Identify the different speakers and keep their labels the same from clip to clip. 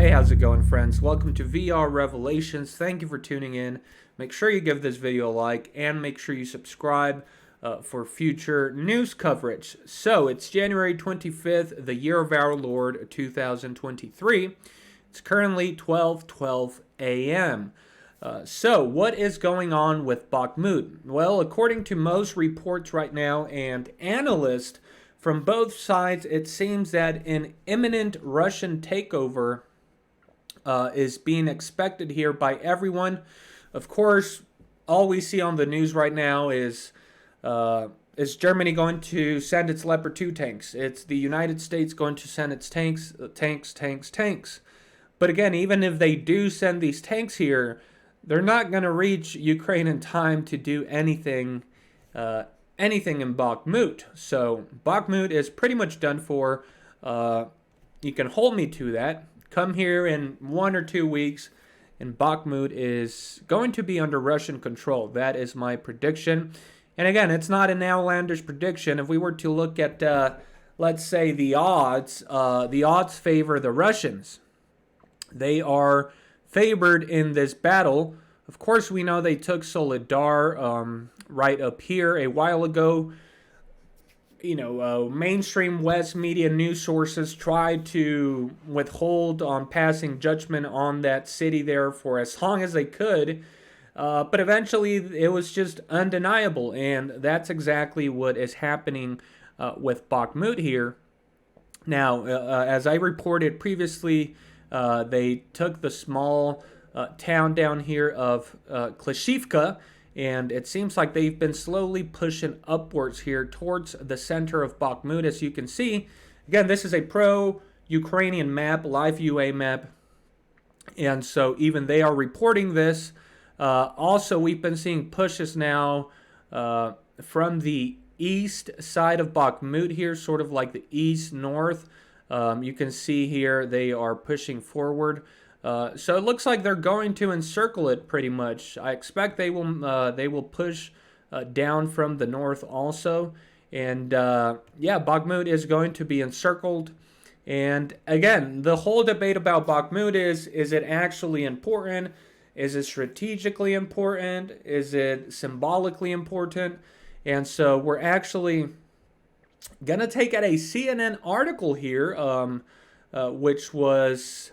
Speaker 1: Hey, how's it going, friends? Welcome to VR Revelations. Thank you for tuning in. Make sure you give this video a like and make sure you subscribe for future news coverage. So, it's January 25th, the year of our Lord 2023. It's currently 12:12 a.m. So, what is going on with Bakhmut? Well, according to most reports right now and analysts from both sides, it seems that an imminent Russian takeover is being expected here by everyone. Of course, all we see on the news right now is Germany going to send its Leopard 2 tanks? It's the United States going to send its tanks. But again, even if they do send these tanks here, they're not going to reach Ukraine in time to do anything in Bakhmut. So Bakhmut is pretty much done for. You can hold me to that. Come here in 1 or 2 weeks, and Bakhmut is going to be under Russian control. That is my prediction. And again, it's not an outlandish prediction. If we were to look at, let's say, the odds favor the Russians. They are favored in this battle. Of course, we know they took Soledar right up here a while ago. Mainstream West media news sources tried to withhold on passing judgment on that city there for as long as they could. But eventually, it was just undeniable. And that's exactly what is happening with Bakhmut here. Now, as I reported previously, they took the small town down here of Klishivka. And it seems like they've been slowly pushing upwards here towards the center of Bakhmut, as you can see. Again, this is a pro-Ukrainian map, live UA map. And so even they are reporting this. Also, we've been seeing pushes now from the east side of Bakhmut here, sort of like the east-north. You can see here they are pushing forward. So it looks like they're going to encircle it pretty much. I expect they will push down from the north also. And Bakhmut is going to be encircled. And again, the whole debate about Bakhmut is it actually important? Is it strategically important? Is it symbolically important? And so we're actually going to take out a CNN article here, which was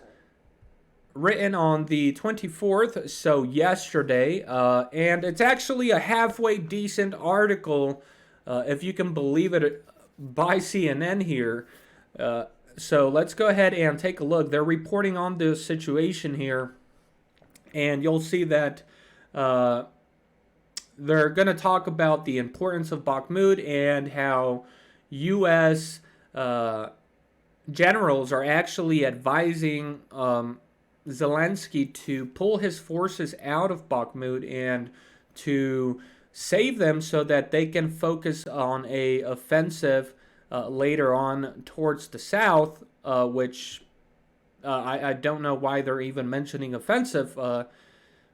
Speaker 1: written on the 24th, so yesterday, and it's actually a halfway decent article, if you can believe it, by CNN here. So let's go ahead and take a look. They're reporting on the situation here, and you'll see that they're going to talk about the importance of Bakhmut and how U.S. Generals are actually advising Zelensky to pull his forces out of Bakhmut and to save them so that they can focus on a offensive later on towards the south, which I don't know why they're even mentioning offensive.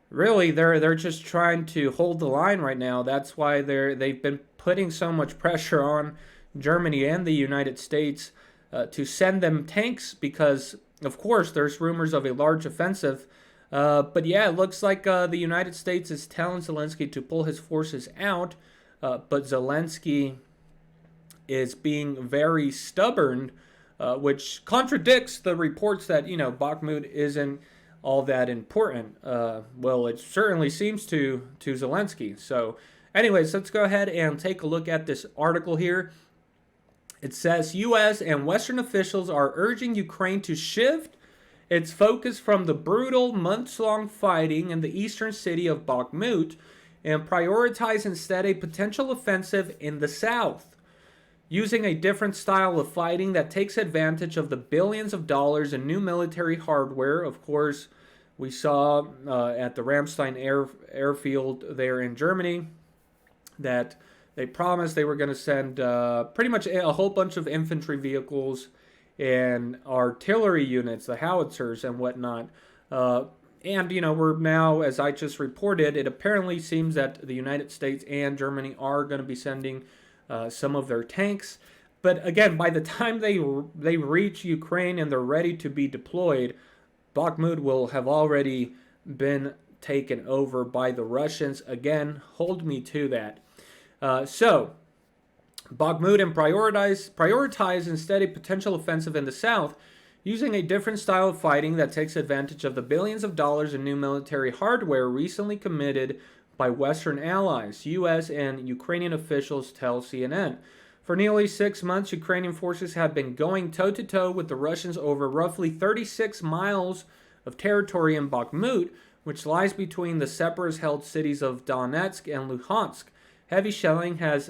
Speaker 1: Really, they're just trying to hold the line right now. That's why they've been putting so much pressure on Germany and the United States to send them tanks because, of course, there's rumors of a large offensive. But yeah, it looks like the United States is telling Zelensky to pull his forces out. But Zelensky is being very stubborn, which contradicts the reports that, Bakhmut isn't all that important. Well, it certainly seems to Zelensky. So anyways, let's go ahead and take a look at this article here. It says U.S. and Western officials are urging Ukraine to shift its focus from the brutal months-long fighting in the eastern city of Bakhmut and prioritize instead a potential offensive in the south, using a different style of fighting that takes advantage of the billions of dollars in new military hardware. Of course, we saw at the Ramstein airfield there in Germany that they promised they were going to send pretty much a whole bunch of infantry vehicles and artillery units, the howitzers and whatnot. And, we're now, as I just reported, it apparently seems that the United States and Germany are going to be sending some of their tanks. But again, by the time they reach Ukraine and they're ready to be deployed, Bakhmut will have already been taken over by the Russians. Again, hold me to that. So, Bakhmut and prioritize instead a potential offensive in the south, using a different style of fighting that takes advantage of the billions of dollars in new military hardware recently committed by Western allies, U.S. and Ukrainian officials tell CNN. For nearly 6 months, Ukrainian forces have been going toe-to-toe with the Russians over roughly 36 miles of territory in Bakhmut, which lies between the separatist-held cities of Donetsk and Luhansk. Heavy shelling has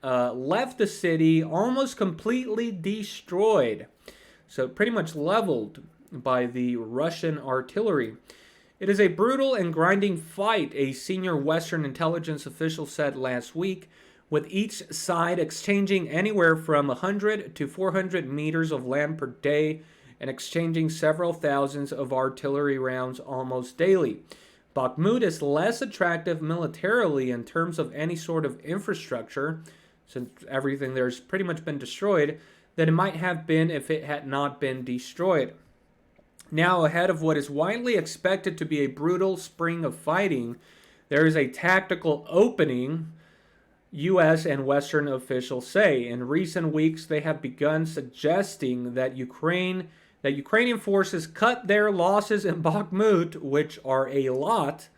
Speaker 1: left the city almost completely destroyed, so pretty much leveled by the Russian artillery. It is a brutal and grinding fight, a senior Western intelligence official said last week, with each side exchanging anywhere from 100 to 400 meters of land per day and exchanging several thousands of artillery rounds almost daily. Bakhmut is less attractive militarily in terms of any sort of infrastructure, since everything there's pretty much been destroyed, than it might have been if it had not been destroyed. Now, ahead of what is widely expected to be a brutal spring of fighting, there is a tactical opening, U.S. and Western officials say. In recent weeks, they have begun suggesting that Ukrainian forces cut their losses in Bakhmut, which are a lot.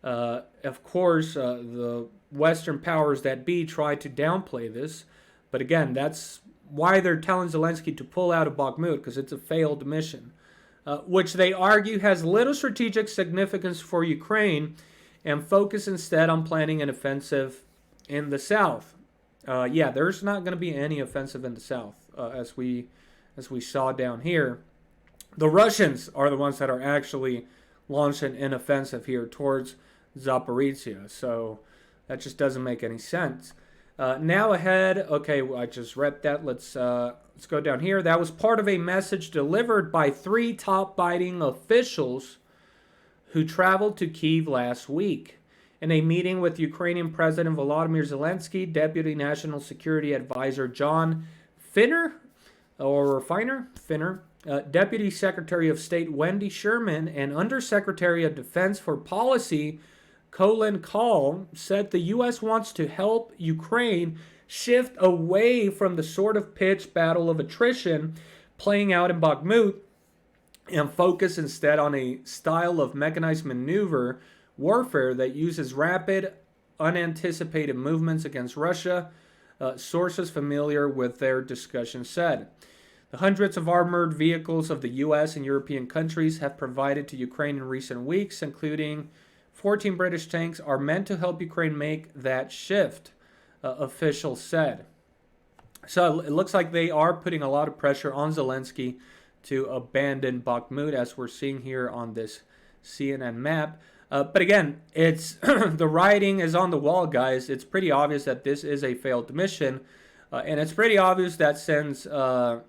Speaker 1: Of course, the Western powers that be try to downplay this. But again, that's why they're telling Zelensky to pull out of Bakhmut, because it's a failed mission, which they argue has little strategic significance for Ukraine and focus instead on planning an offensive in the south. There's not going to be any offensive in the south, as we saw down here. The Russians are the ones that are actually launching an offensive here towards Zaporizhia, so that just doesn't make any sense. Now ahead, okay, I just read that. Let's go down here. That was part of a message delivered by 3 top-biting officials who traveled to Kyiv last week. In a meeting with Ukrainian President Volodymyr Zelensky, Deputy National Security Advisor John Finner, Deputy Secretary of State Wendy Sherman, and Undersecretary of Defense for Policy Colin Kahl said the U.S. wants to help Ukraine shift away from the sort of pitched battle of attrition playing out in Bakhmut and focus instead on a style of mechanized maneuver warfare that uses rapid, unanticipated movements against Russia, sources familiar with their discussion said. The hundreds of armored vehicles of the U.S. and European countries have provided to Ukraine in recent weeks, including 14 British tanks, are meant to help Ukraine make that shift, officials said. So it looks like they are putting a lot of pressure on Zelensky to abandon Bakhmut, as we're seeing here on this CNN map. But again, it's the writing is on the wall, guys. It's pretty obvious that this is a failed mission. And it's pretty obvious that since the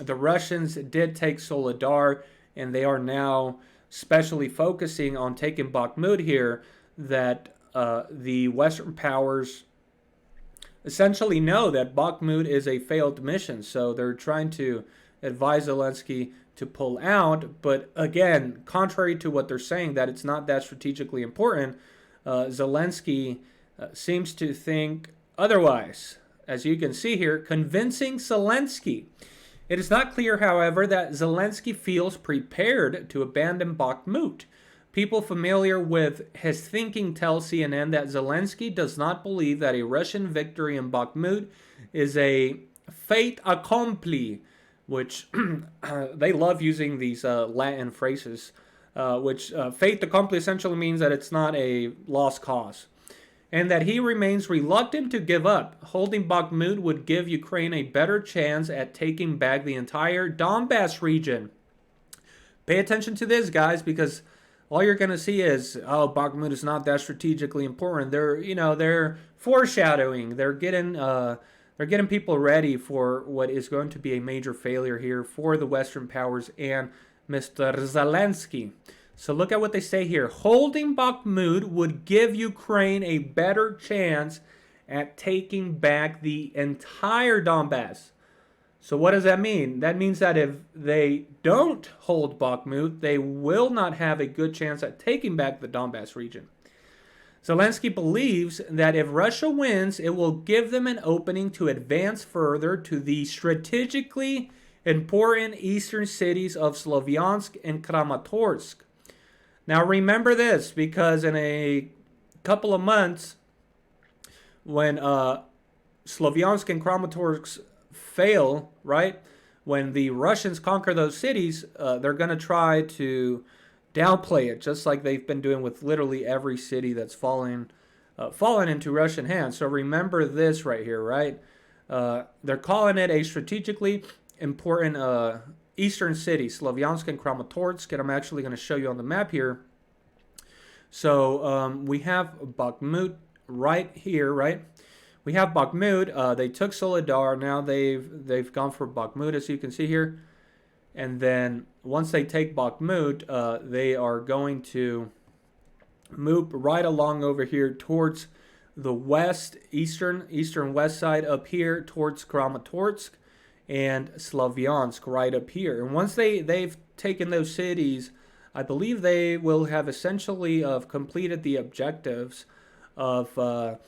Speaker 1: Russians did take Soledar and they are now specially focusing on taking Bakhmut here, that the Western powers essentially know that Bakhmut is a failed mission. So they're trying to advise Zelensky to pull out. But again, contrary to what they're saying, that it's not that strategically important, Zelensky seems to think otherwise. As you can see here, convincing Zelensky. It is not clear, however, that Zelensky feels prepared to abandon Bakhmut. People familiar with his thinking tell CNN that Zelensky does not believe that a Russian victory in Bakhmut is a fait accompli, which they love using these Latin phrases, which fait accompli essentially means that it's not a lost cause, and that he remains reluctant to give up. Holding Bakhmut would give Ukraine a better chance at taking back the entire Donbass region. Pay attention to this, guys, because all you're going to see is, oh, Bakhmut is not that strategically important. They're foreshadowing. They're getting people ready for what is going to be a major failure here for the Western powers and Mr. Zelensky. So look at what they say here. Holding Bakhmut would give Ukraine a better chance at taking back the entire Donbass. So what does that mean? That means that if they don't hold Bakhmut, they will not have a good chance at taking back the Donbass region. Zelensky believes that if Russia wins, it will give them an opening to advance further to the strategically important eastern cities of Slovyansk and Kramatorsk. Now remember this, because in a couple of months, when Slovyansk and Kramatorsk fail, right? When the Russians conquer those cities, they're going to try to downplay it, just like they've been doing with literally every city that's fallen into Russian hands. So remember this right here, right? They're calling it a strategically important eastern city, Slovyansk and Kramatorsk, and I'm actually going to show you on the map here. So we have Bakhmut right here, right? We have Bakhmut. They took Soledar. Now they've gone for Bakhmut, as you can see here. And then once they take Bakhmut, they are going to move right along over here towards the eastern west side up here towards Kramatorsk and Slavyansk right up here. And once they've taken those cities, I believe they will have essentially completed the objectives of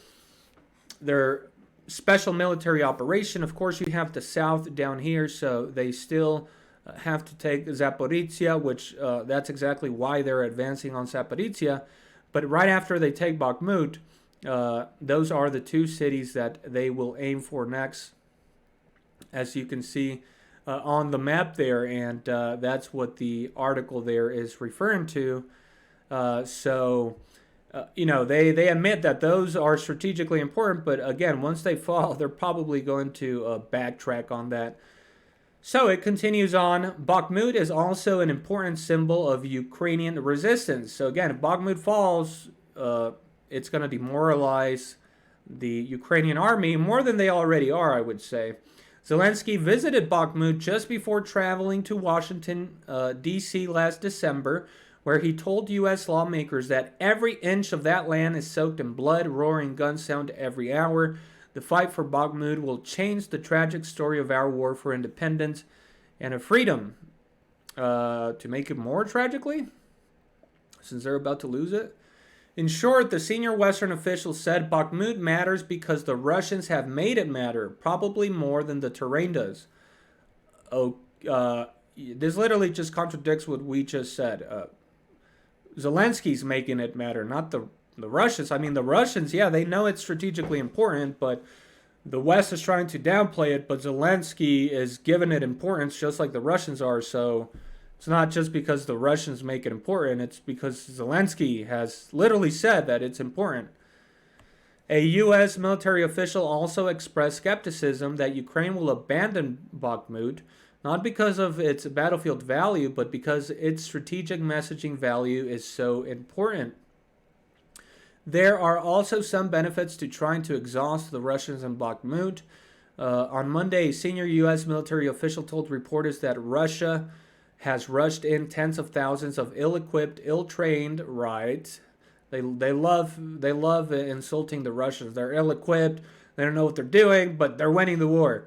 Speaker 1: their special military operation. Of course, you have the south down here, so they still have to take Zaporizhia, which that's exactly why they're advancing on Zaporizhia. But right after they take Bakhmut, those are the two cities that they will aim for next, as you can see on the map there, and that's what the article there is referring to. They admit that those are strategically important, but again, once they fall, they're probably going to backtrack on that. So it continues on. Bakhmut is also an important symbol of Ukrainian resistance. So again, if Bakhmut falls, it's going to demoralize the Ukrainian army more than they already are, I would say. Zelensky visited Bakhmut just before traveling to Washington, D.C. last December, where he told U.S. lawmakers that every inch of that land is soaked in blood, roaring guns sound every hour. The fight for Bakhmut will change the tragic story of our war for independence and of freedom. To make it more tragically, since they're about to lose it. In short, the senior Western official said Bakhmut matters because the Russians have made it matter, probably more than the terrain does. This literally just contradicts what we just said. Zelensky's making it matter, not the Russians. I mean, the Russians, yeah, they know it's strategically important, but the West is trying to downplay it, but Zelensky is giving it importance just like the Russians are. So it's not just because the Russians make it important, it's because Zelensky has literally said that it's important. A U.S. military official also expressed skepticism that Ukraine will abandon Bakhmut, not because of its battlefield value, but because its strategic messaging value is so important. There are also some benefits to trying to exhaust the Russians in Bakhmut. On Monday, a senior U.S. military official told reporters that Russia has rushed in tens of thousands of ill-equipped, ill-trained, right? They love insulting the Russians. They're ill-equipped. They don't know what they're doing, but they're winning the war.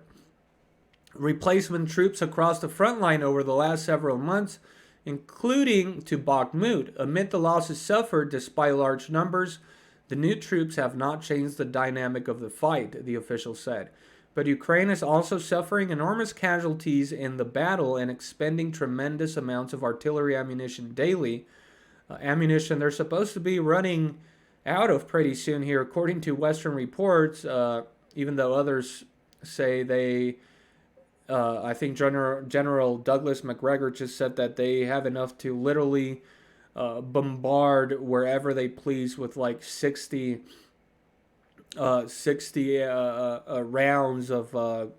Speaker 1: Replacement troops across the front line over the last several months, including to Bakhmut. Amid the losses suffered despite large numbers, the new troops have not changed the dynamic of the fight, the official said. But Ukraine is also suffering enormous casualties in the battle and expending tremendous amounts of artillery ammunition daily. Ammunition they're supposed to be running out of pretty soon here, according to Western reports, even though others say they... I think General Douglas Macgregor just said that they have enough to literally bombard wherever they please with like 60 rounds of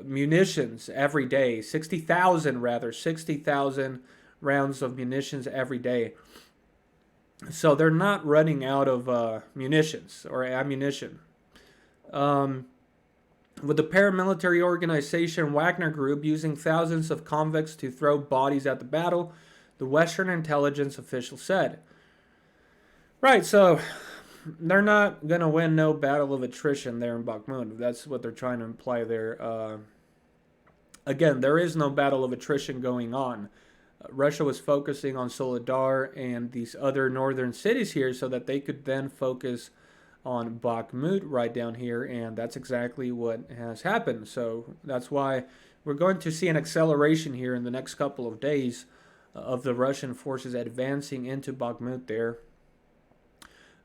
Speaker 1: munitions every day. 60,000 rounds of munitions every day. So they're not running out of munitions or ammunition. With the paramilitary organization Wagner Group using thousands of convicts to throw bodies at the battle, the Western intelligence official said. Right, so they're not going to win no battle of attrition there in Bakhmut. That's what they're trying to imply there. again, there is no battle of attrition going on. Russia was focusing on Soledar and these other northern cities here so that they could then focus on Bakhmut right down here, and that's exactly what has happened. So that's why we're going to see an acceleration here in the next couple of days of the Russian forces advancing into Bakhmut there.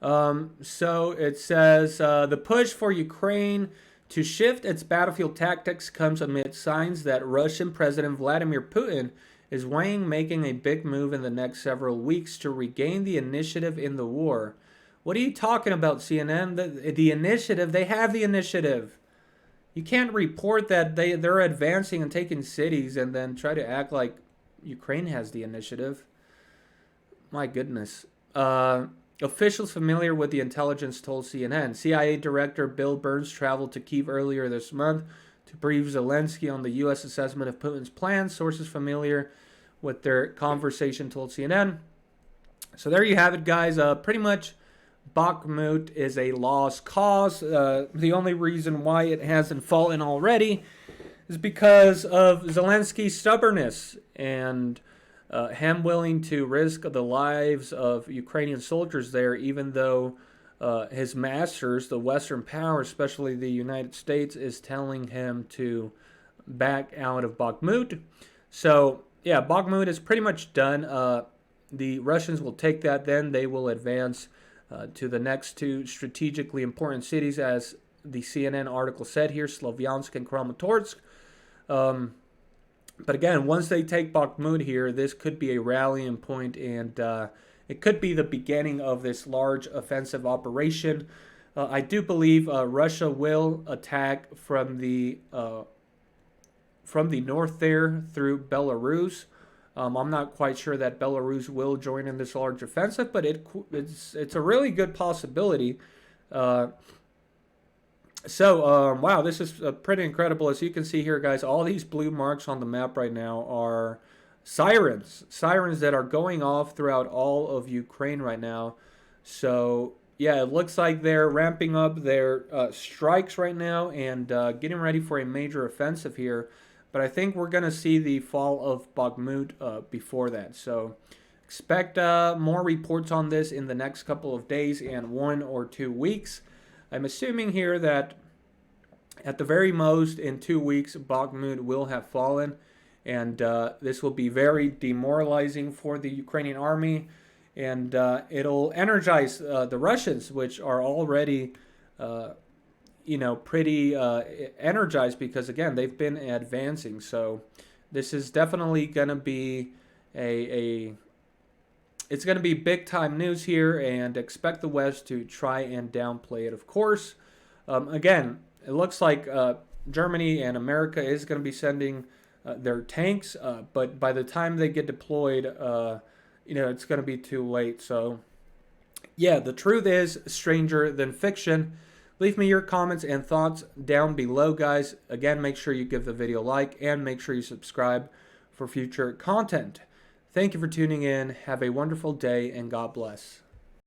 Speaker 1: So it says the push for Ukraine to shift its battlefield tactics comes amid signs that Russian President Vladimir Putin is weighing making a big move in the next several weeks to regain the initiative in the war. What are you talking about, CNN? The initiative, they have the initiative. You can't report that they're advancing and taking cities and then try to act like Ukraine has the initiative. My goodness. Officials familiar with the intelligence told CNN. CIA Director Bill Burns traveled to Kyiv earlier this month to brief Zelensky on the U.S. assessment of Putin's plans. Sources familiar with their conversation told CNN. So there you have it, guys. Pretty much Bakhmut is a lost cause. The only reason why it hasn't fallen already is because of Zelensky's stubbornness and him willing to risk the lives of Ukrainian soldiers there, even though his masters, the Western powers, especially the United States, is telling him to back out of Bakhmut. So, yeah, Bakhmut is pretty much done. The Russians will take that, then they will advance to the next two strategically important cities, as the CNN article said here, Slavyansk and Kramatorsk. But again, once they take Bakhmut here, this could be a rallying point, and it could be the beginning of this large offensive operation. I do believe Russia will attack from the north there through Belarus. I'm not quite sure that Belarus will join in this large offensive, but it's a really good possibility. Wow, this is pretty incredible. As you can see here, guys, all these blue marks on the map right now are sirens that are going off throughout all of Ukraine right now. So, yeah, it looks like they're ramping up their strikes right now and getting ready for a major offensive here. But I think we're going to see the fall of Bakhmut before that. So expect more reports on this in the next couple of days and 1 or 2 weeks. I'm assuming here that at the very most in 2 weeks, Bakhmut will have fallen. And this will be very demoralizing for the Ukrainian army. And it'll energize the Russians, which are already pretty energized because, again, they've been advancing. So this is definitely going to be it's going to be big time news here, and expect the West to try and downplay it, of course. Again, it looks like Germany and America is going to be sending their tanks, but by the time they get deployed, it's going to be too late. So yeah, the truth is stranger than fiction. Leave me your comments and thoughts down below, guys. Again, make sure you give the video a like and make sure you subscribe for future content. Thank you for tuning in. Have a wonderful day and God bless.